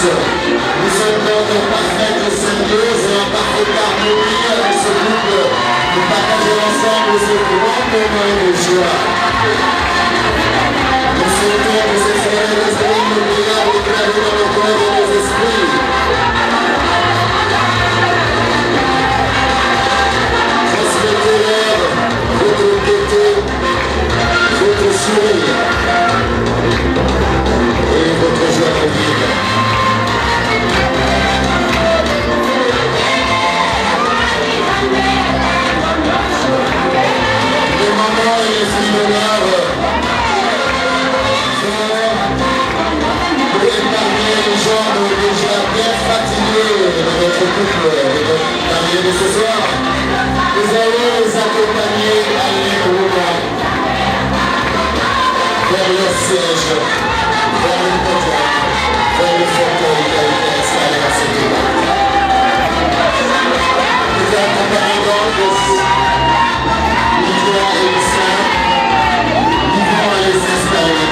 Nous sommes dans une parfaite symbiose et en parfaite harmonie avec ce couple. Nous partageons ensemble ce grand moment de joie. Nous souhaitons que cette soirée reste inoubliable et gravée dans nos corps et nos esprits. Transmettez-leur votre gaieté, votre sourire et votre joie de vivre. Les mamans et les filles d'honneur pour épargner les gens déjà bien fatigués de notre couple et de l'arrivée de ce soir. Nous allons les accompagner allègrement vers leur siège, vers le podium, vers le fauteuil qui a été installé à ce niveau. Nous accompagnons donc Lydia et Lucien. Nous allons les installer.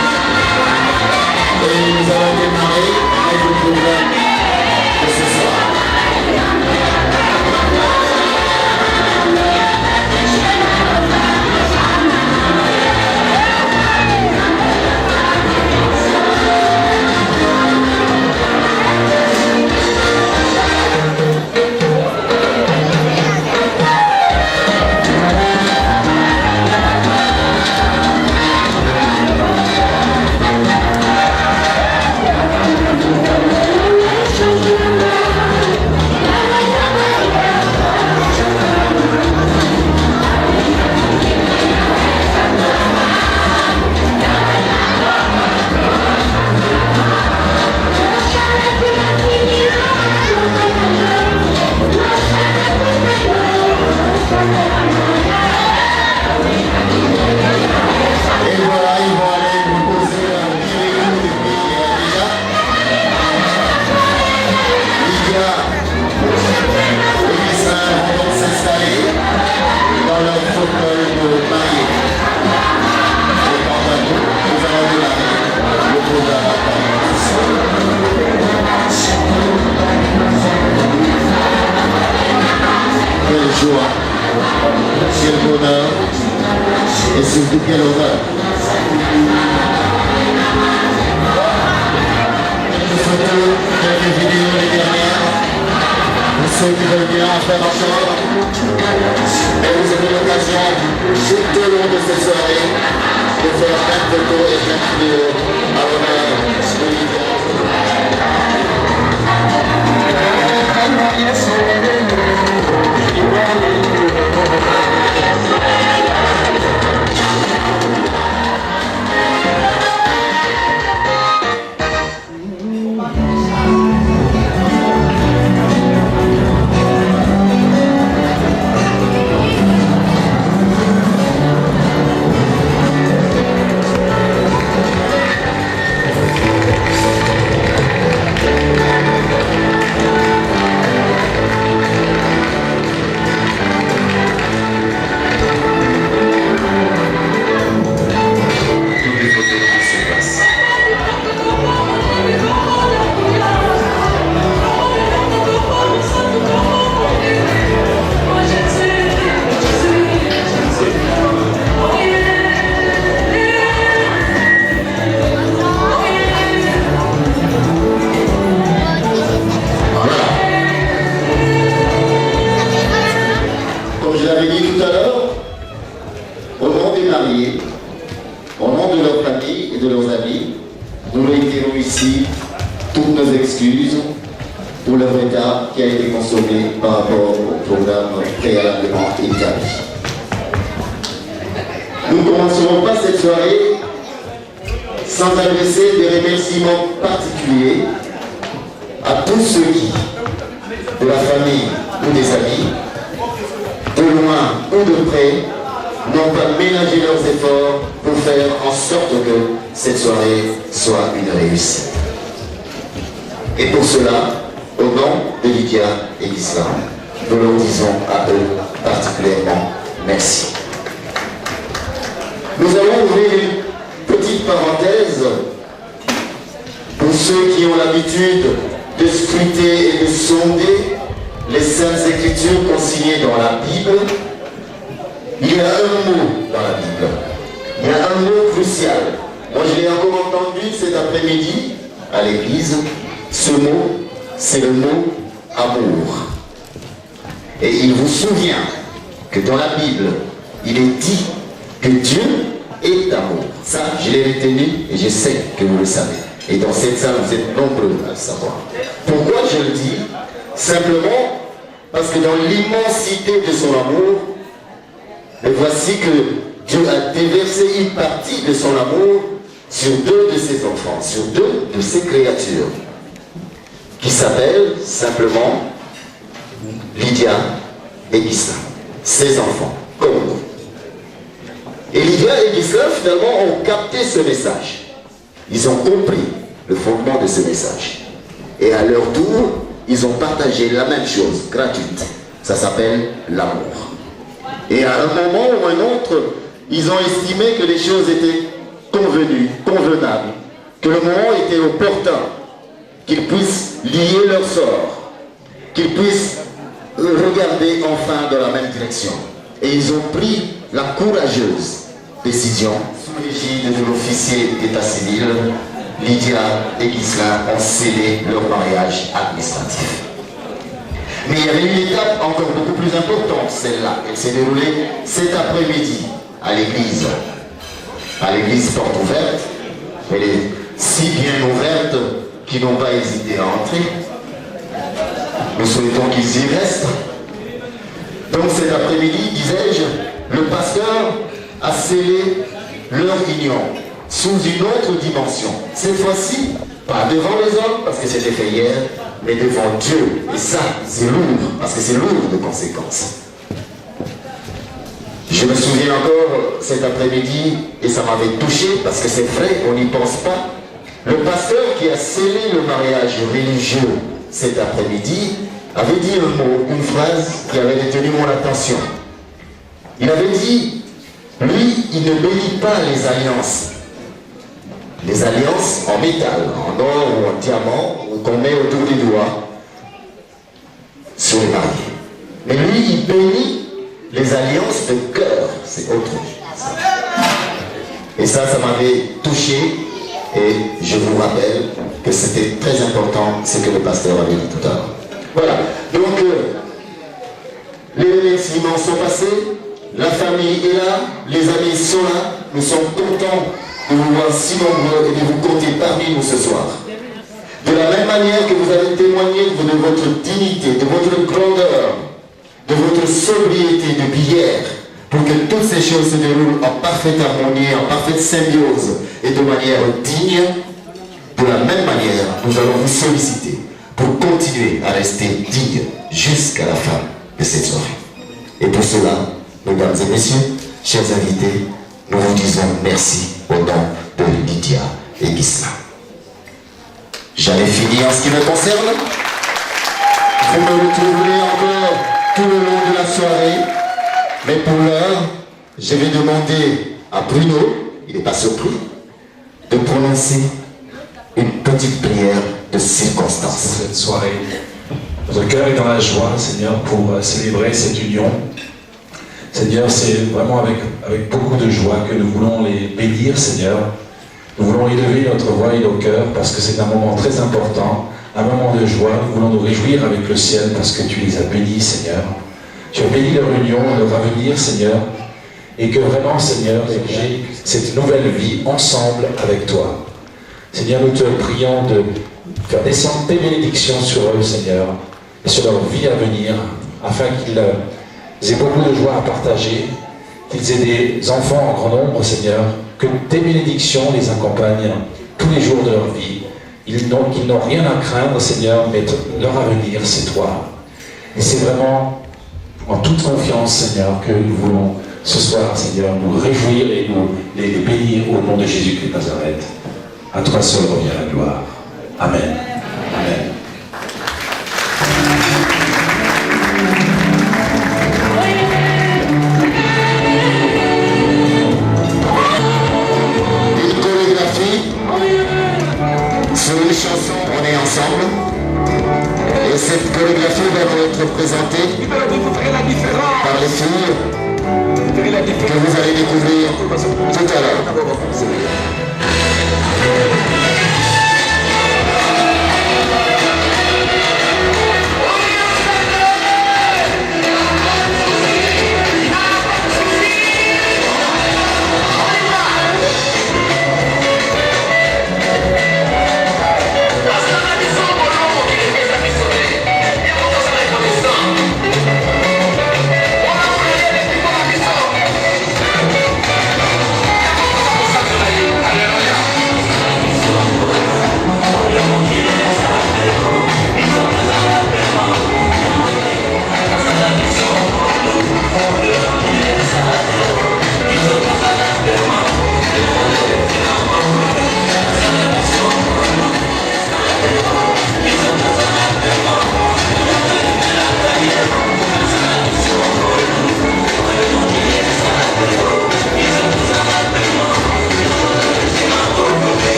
Et nous allons démarrer avec le programme de ce soir. Quel bonheur et surtout quel honneur. Nous souhaitons quelques vidéos les dernières. Pour ceux qui veulent bien en faire encore. Et vous avez l'occasion tout au long de cette soirée de faire plein de photos et plein de vidéos à l'honneur de Lydia. Au nom de leurs familles et de leurs amis, nous réitérons ici toutes nos excuses pour leur retard qui a été consommé par rapport au programme préalablement établi. Nous ne commencerons pas cette soirée sans adresser des remerciements particuliers à tous ceux qui, de la famille ou des amis, de loin ou de près, n'ont pas ménagé leurs efforts pour faire en sorte que cette soirée soit une réussite. Et pour cela, au nom de Lydia et d'Islam, nous leur disons à eux particulièrement merci. Nous allons ouvrir une petite parenthèse pour ceux qui ont l'habitude de scruter et de sonder les Saintes Écritures consignées dans la Bible, il y a un mot dans la Bible. Il y a un mot crucial. Moi, je l'ai encore entendu cet après-midi à l'église. Ce mot, c'est le mot amour. Et il vous souvient que dans la Bible, il est dit que Dieu est amour. Ça, je l'ai retenu et je sais que vous le savez. Et dans cette salle, vous êtes nombreux à le savoir. Pourquoi je le dis? Simplement parce que dans l'immensité de son amour, et voici que Dieu a déversé une partie de son amour sur deux de ses enfants, sur deux de ses créatures, qui s'appellent simplement Lydia et Gisela, ses enfants, comme nous. Et Lydia et Gisela, finalement, ont capté ce message. Ils ont compris le fondement de ce message. Et à leur tour, ils ont partagé la même chose, gratuite. Ça s'appelle l'amour. Et à un moment ou un autre, ils ont estimé que les choses étaient convenues, convenables, que le moment était opportun, qu'ils puissent lier leur sort, qu'ils puissent regarder enfin dans la même direction. Et ils ont pris la courageuse décision, sous l'égide de l'officier d'état civil, Lydia et Gisela ont scellé leur mariage administratif. Mais il y avait une étape encore beaucoup plus importante, celle-là. Elle s'est déroulée cet après-midi à l'église porte ouverte. Elle est si bien ouverte qu'ils n'ont pas hésité à entrer. Nous souhaitons qu'ils y restent. Donc cet après-midi, disais-je, le pasteur a scellé leur union sous une autre dimension. Cette fois-ci, pas devant les hommes, parce que c'était fait hier, mais devant Dieu. Et ça, c'est lourd, parce que c'est lourd de conséquences. Je me souviens encore cet après-midi, et ça m'avait touché, parce que c'est vrai, on n'y pense pas. Le pasteur qui a scellé le mariage religieux cet après-midi avait dit un mot, une phrase qui avait détenu mon attention. Il avait dit, lui, il ne bénit pas les alliances. Les alliances en métal, en or ou en diamant, qu'on met autour des doigts sur les mariés. Mais lui, il bénit les alliances de cœur. C'est autre chose. Et ça m'avait touché. Et je vous rappelle que c'était très important ce que le pasteur avait dit tout à l'heure. Voilà. Donc, les remerciements sont passés. La famille est là. Les amis sont là. Nous sommes contents de vous voir si nombreux et de vous compter parmi nous ce soir. De la même manière que vous avez témoigné de votre dignité, de votre grandeur, de votre sobriété depuis hier, pour que toutes ces choses se déroulent en parfaite harmonie, en parfaite symbiose et de manière digne, de la même manière, nous allons vous solliciter pour continuer à rester digne jusqu'à la fin de cette soirée. Et pour cela, mesdames et messieurs, chers invités, nous vous disons merci au nom de Lydia et Gisela. J'avais fini en ce qui me concerne. Vous me retrouverez encore tout le long de la soirée. Mais pour l'heure, je vais demander à Bruno, il n'est pas surpris, de prononcer une petite prière de circonstance. Cette soirée, notre cœur est dans la joie, Seigneur, pour célébrer cette union. Seigneur, c'est vraiment avec beaucoup de joie que nous voulons les bénir, Seigneur. Nous voulons élever notre voix et nos cœurs parce que c'est un moment très important, un moment de joie. Nous voulons nous réjouir avec le ciel parce que tu les as bénis, Seigneur. Tu as béni leur union, leur avenir, Seigneur. Et que vraiment, Seigneur, j'ai cette nouvelle vie ensemble avec toi. Seigneur, nous te prions de faire descendre tes bénédictions sur eux, Seigneur, et sur leur vie à venir, afin qu'ils aient beaucoup de joie à partager, qu'ils aient des enfants en grand nombre, Seigneur, que tes bénédictions les accompagnent tous les jours de leur vie. Ils n'ont rien à craindre, Seigneur, mais leur avenir, c'est toi. Et c'est vraiment en toute confiance, Seigneur, que nous voulons ce soir, Seigneur, nous réjouir et nous les bénir au nom de Jésus-Christ de Nazareth. À toi seul revient la gloire. Amen. Amen. Une chorégraphie sur une chanson, on est ensemble. représentée par les filles que vous allez découvrir tout à l'heure.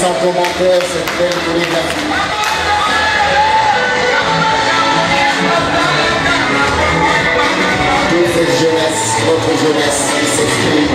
Sans commentaire cette belle chorégraphie. Toute cette jeunesse, votre jeunesse qui s'exprime.